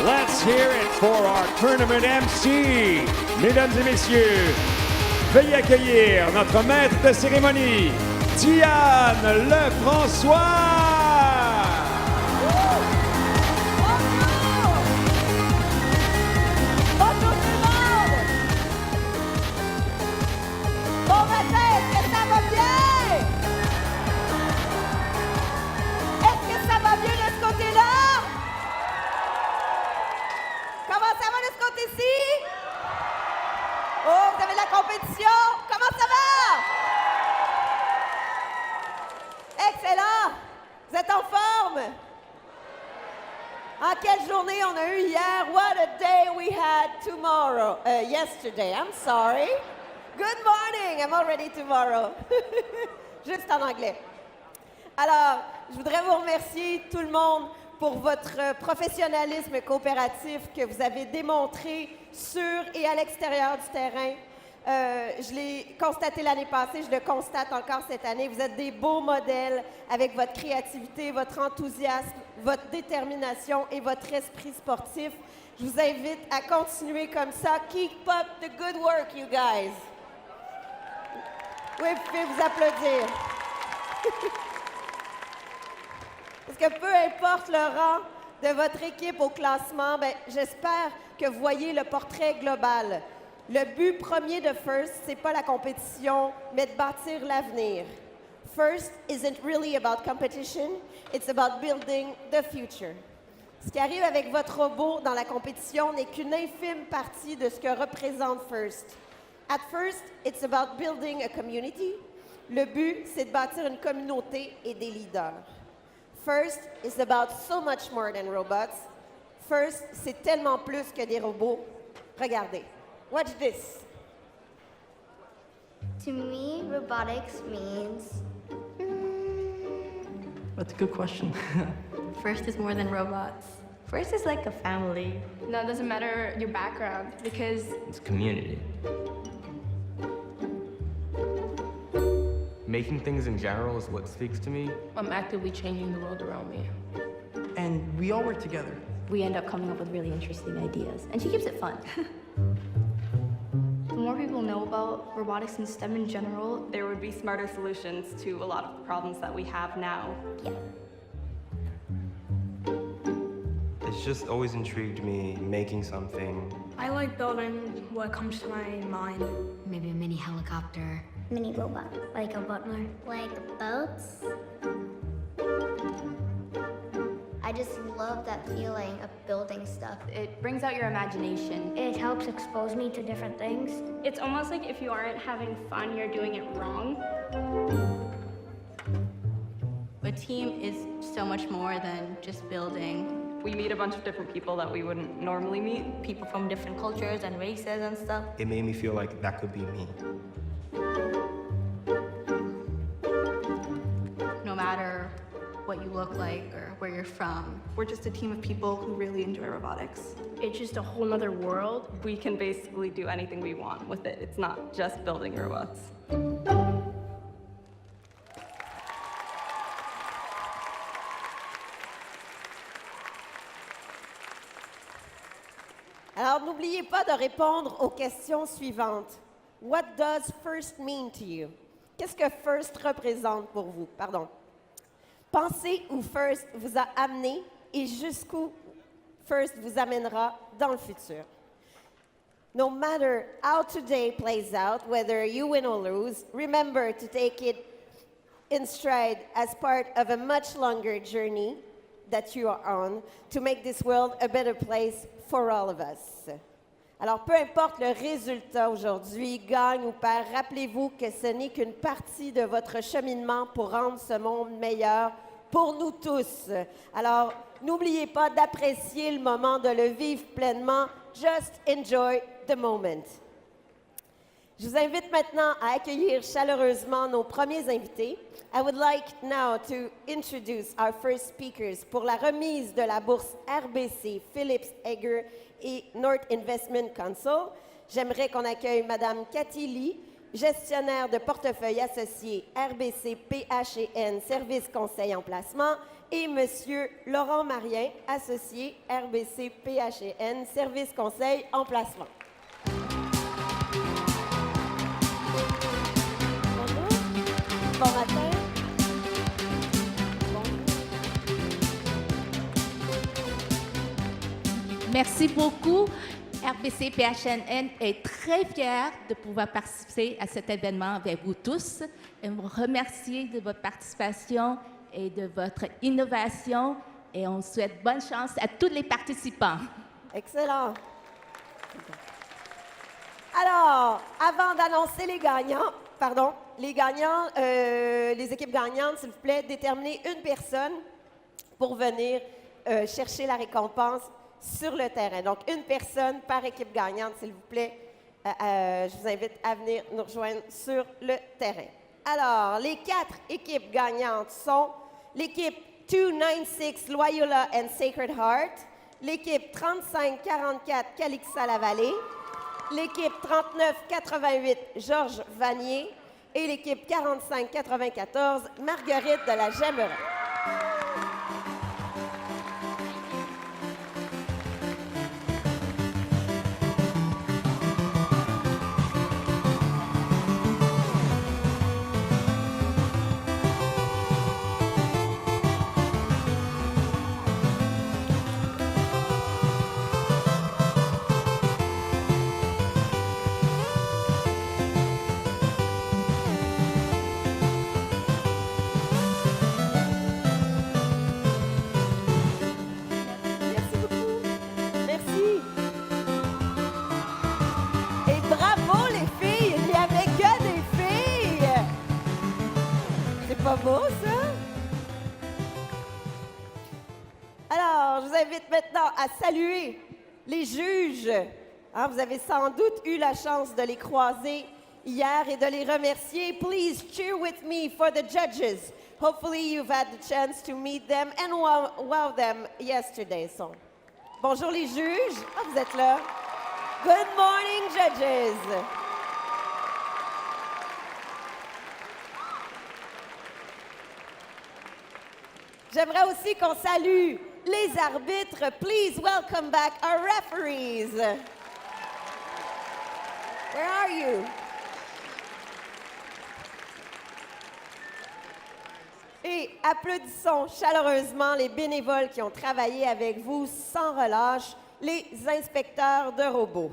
Let's hear it for our tournament MC. Mesdames et messieurs, veuillez accueillir notre maître de cérémonie, Diane Lefrançois. Oh, vous avez la compétition? Comment ça va? Excellent! Vous êtes en forme? Ah, quelle journée on a eu hier! What a day we had yesterday. I'm sorry. Good morning! I'm already tomorrow. Juste en anglais. Alors, je voudrais vous remercier tout le monde pour votre professionnalisme coopératif que vous avez démontré sur et à l'extérieur du terrain. Je l'ai constaté l'année passée, je le constate encore cette année. Vous êtes des beaux modèles avec votre créativité, votre enthousiasme, votre détermination et votre esprit sportif. Je vous invite à continuer comme ça. Keep up the good work, you guys. Oui, vous pouvez vous applaudir. Parce que peu importe le rang de votre équipe au classement, j'espère que vous voyez le portrait global. Le but premier de First, c'est pas la compétition, mais de bâtir l'avenir. First isn't really about competition, it's about building the future. Ce qui arrive avec votre robot dans la compétition n'est qu'une infime partie de ce que représente First. At first, it's about building a community. Le but, c'est de bâtir une communauté et des leaders. First is about so much more than robots. First, c'est tellement plus que des robots. Regardez. Watch this. To me, robotics means... That's a good question. First is more than robots. First is like a family. No, it doesn't matter your background because... It's community. Making things in general is what speaks to me. I'm actively changing the world around me. And we all work together. We end up coming up with really interesting ideas, and she keeps it fun. The more people know about robotics and STEM in general, there would be smarter solutions to a lot of the problems that we have now. Yeah. It's just always intrigued me, making something. I like building what comes to my mind. Maybe a mini helicopter. Mini robot, like a butler. Like boats. I just love that feeling of building stuff. It brings out your imagination. It helps expose me to different things. It's almost like if you aren't having fun, you're doing it wrong. A team is so much more than just building. We meet a bunch of different people that we wouldn't normally meet. People from different cultures and races and stuff. It made me feel like that could be me. No matter what you look like or where you're from. We're just a team of people who really enjoy robotics. It's just a whole nother world. We can basically do anything we want with it. It's not just building robots. Alors, n'oubliez pas de répondre aux questions suivantes. What does First mean to you? Qu'est-ce que First représente pour vous? Pardon. Pensez où First vous a amené et jusqu'où First vous amènera dans le futur. No matter how today plays out, whether you win or lose, remember to take it in stride as part of a much longer journey that you are on to make this world a better place for all of us. Alors, peu importe le résultat aujourd'hui, gagne ou perd, rappelez-vous que ce n'est qu'une partie de votre cheminement pour rendre ce monde meilleur pour nous tous. Alors, n'oubliez pas d'apprécier le moment, de le vivre pleinement. Just enjoy the moment. Je vous invite maintenant à accueillir chaleureusement nos premiers invités. I would like now to introduce our first speakers pour la remise de la bourse RBC Phillips Egger et North Investment Council. J'aimerais qu'on accueille Madame Cathy Lee, gestionnaire de portefeuille associé RBC PH&N Service Conseil en Placement, et Monsieur Laurent Marien, associé RBC PHN, service conseil emplacement. Bonjour. Bon matin. Merci beaucoup. RBC PHNN est très fier de pouvoir participer à cet événement avec vous tous et vous remercier de votre participation et de votre innovation et on souhaite bonne chance à tous les participants. Excellent. Alors, avant d'annoncer les gagnants, les équipes gagnantes, s'il vous plaît, déterminez une personne pour venir chercher la récompense sur le terrain. Donc, une personne par équipe gagnante, s'il vous plaît. Je vous invite à venir nous rejoindre sur le terrain. Alors, les 4 équipes gagnantes sont l'équipe 296 Loyola and Sacred Heart, l'équipe 3544 Calixa-la-Vallée, l'équipe 3988 Georges Vanier et l'équipe 4594 Marguerite de la Gemmeraie. Pas beau, ça? Alors, je vous invite maintenant à saluer les juges. Hein, vous avez sans doute eu la chance de les croiser hier et de les remercier. Please cheer with me for the judges. Hopefully you've had the chance to meet them and wow them yesterday. So, bonjour les juges. Ah, vous êtes là. Good morning, judges. J'aimerais aussi qu'on salue les arbitres. Please welcome back our referees. Where are you? Et applaudissons chaleureusement les bénévoles qui ont travaillé avec vous sans relâche, les inspecteurs de robots.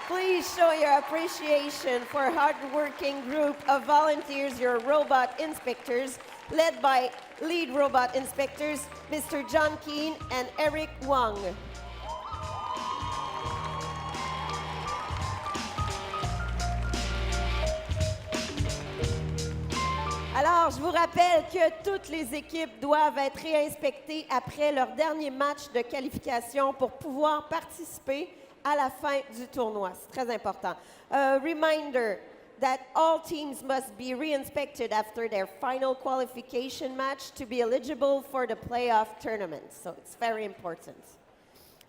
Please show your appreciation for a hard-working group of volunteers, your robot inspectors, led by lead robot inspectors, Mr. John Keane and Eric Wang. Alors, je vous rappelle que toutes les équipes doivent être réinspectées après leur dernier match de qualification pour pouvoir participer à la fin du tournoi. C'est très important. A reminder that all teams must be re-inspected after their final qualification match to be eligible for the playoff tournament. So it's very important.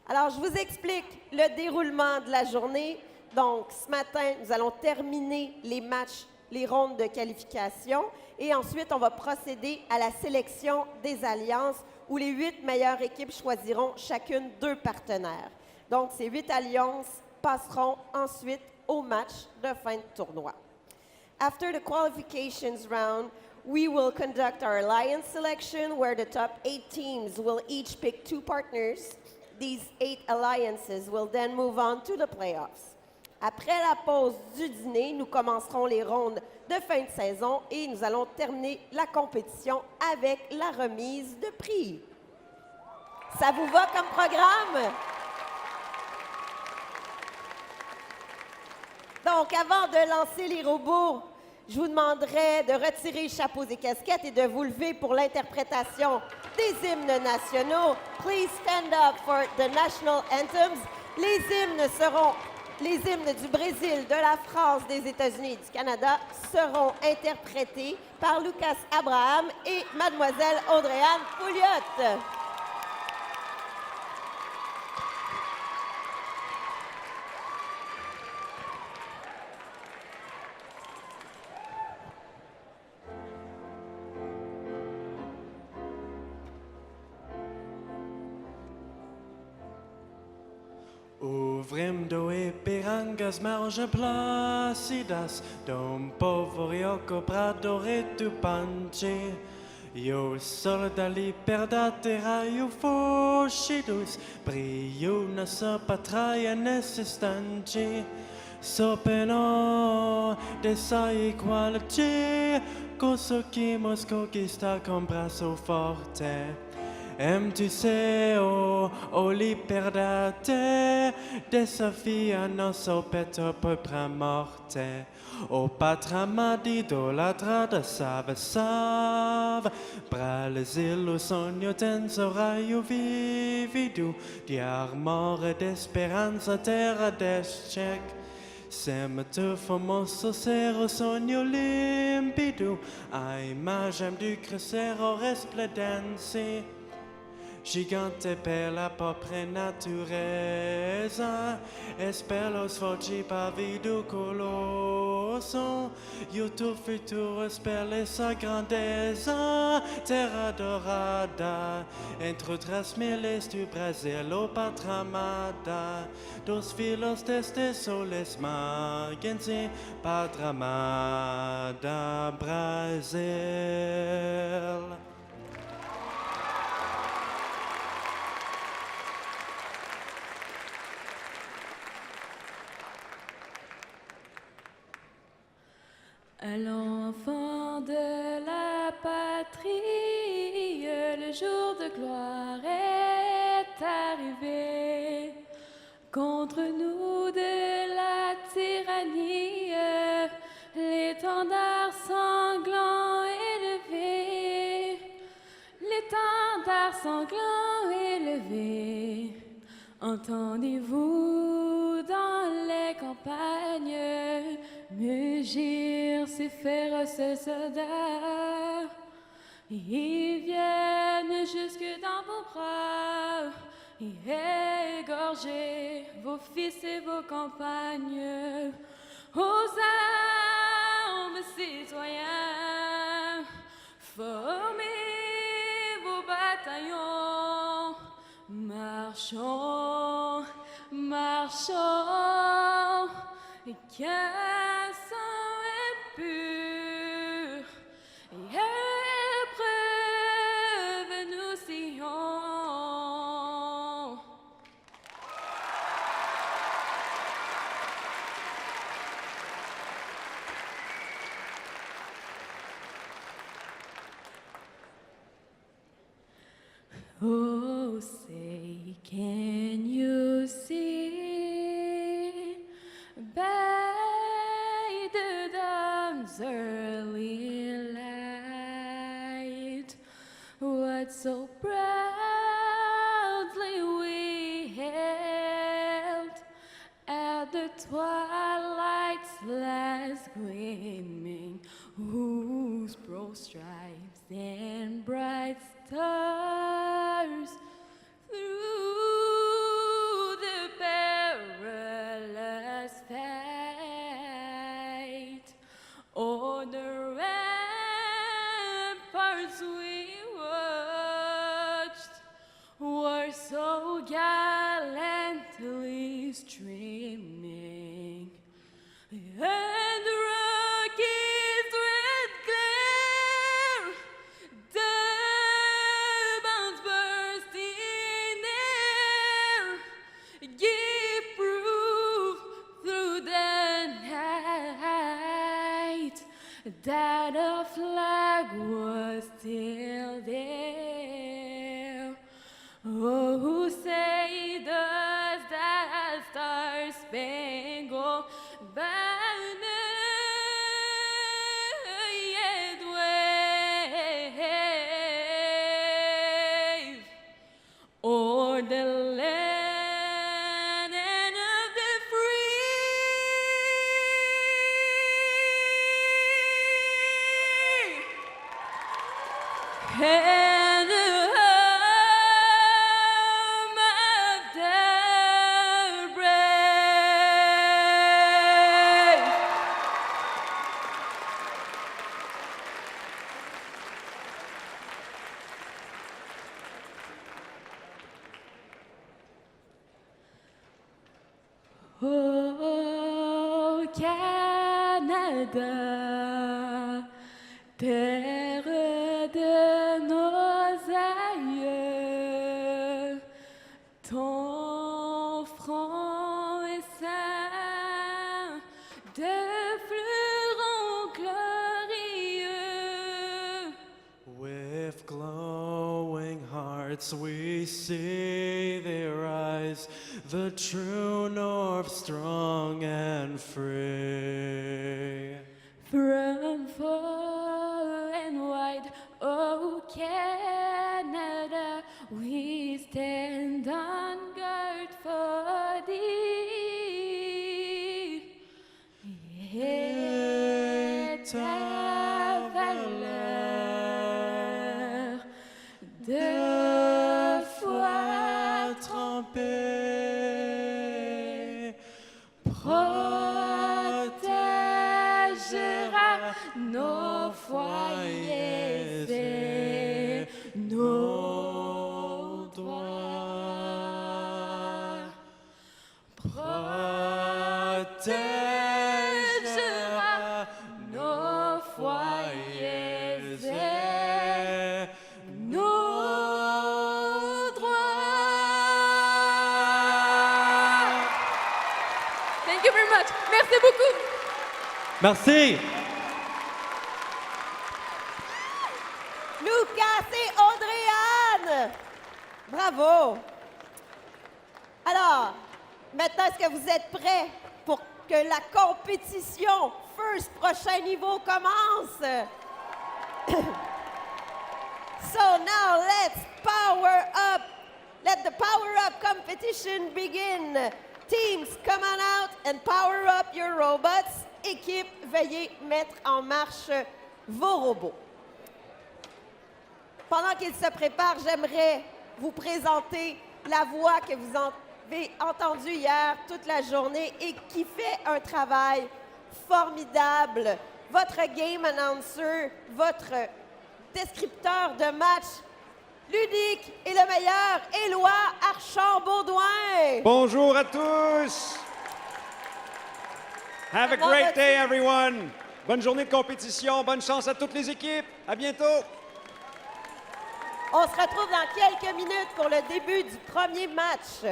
Alors, je vous explique le déroulement de la journée. Donc, ce matin, nous allons terminer les matchs, les rondes de qualification. Et ensuite, on va procéder à la sélection des alliances où les 8 meilleures équipes choisiront chacune 2 partenaires. Donc, ces 8 alliances passeront ensuite au match de fin de tournoi. After the qualifications round, we will conduct our alliance selection where the top 8 teams will each pick 2 partners. These 8 alliances will then move on to the playoffs. Après la pause du dîner, nous commencerons les rondes de fin de saison et nous allons terminer la compétition avec la remise de prix. Ça vous va comme programme? Donc, avant de lancer les robots, je vous demanderai de retirer chapeaux et casquettes et de vous lever pour l'interprétation des hymnes nationaux. Please stand up for the national anthems. Les hymnes du Brésil, de la France, des États-Unis et du Canada seront interprétés par Lucas Abraham et Mademoiselle Audrey-Anne Pouliot. vrim do e pirangas marge placidas, dom povorioco pradore tu panche. Io soldali perda terra io foscidus, brio na so patraia nesistanci. Sopeno de sai qualche, coso chi mosco chi sta con brazo forte. Tu sei o li perdate, desafia nostro petto poi pra morte. O patramadi idolatrada save save, bra l'esilo sogno tenso raio vividu, di armore d'esperanza terra descec. Semete famoso sero sogno limpido, a imagem du crescero resplendensi. Gigante per la propria natureza, espelos foggi pavido colosso, io tu futuro spelle sa grandeza, terra dorada, entre 3000 tu Brasil o patramada, dos filos deste soles magensi, patramada Brasil. À l'enfant de la patrie, le jour de gloire est arrivé. Contre nous de la tyrannie, l'étendard sanglant élevé, l'étendard sanglant élevé. Entendez-vous dans les campagnes mugir ces féroces soldats? Ils viennent jusque dans vos bras et égorger vos fils et vos compagnes. Aux armes, citoyens, formez vos bataillons. Marchons, marchons, qu'un sang impur et épreuve nous sillons. Oh, say, can you see by the dawn's early light what so proudly we held at the twilight's last gleaming, whose broad stripes and bright stars through the perilous fight on the ramparts we watched were so gallantly streaming, and the rocket's red glare, the bombs burst in air, give proof through the night that a flag was still there. Oh, who say does that star-spangled banner yet wave o'er the land and of the free? And Au Canada, terre de nos aïeux, ton front est ceint de fleurons glorieux. With glowing hearts we see their eyes, the true north strong and free. From far and wide, oh Canada, we stand on guard for thee. Et ta valeur de foi trempée protégera nos foyers et nos droits. Protégera nos foyers et nos droits. Thank you very much. Merci beaucoup. Merci. Lucas et Audrey-Anne. Bravo. Alors, maintenant, est-ce que vous êtes prêts pour que la compétition First prochain niveau commence? So now let's power up. Let the power up competition begin. Teams, come on out and power up your robots. Équipe, veuillez mettre en marche vos robots. Pendant qu'ils se préparent, j'aimerais vous présenter la voix que vous avez entendue hier toute la journée et qui fait un travail formidable. Votre game announcer, votre descripteur de match ludique et le meilleur, Éloi Archambaudouin. Bonjour à tous. Have a great day, everyone. Bonne journée de compétition. Bonne chance à toutes les équipes. À bientôt. On se retrouve dans quelques minutes pour le début du premier match.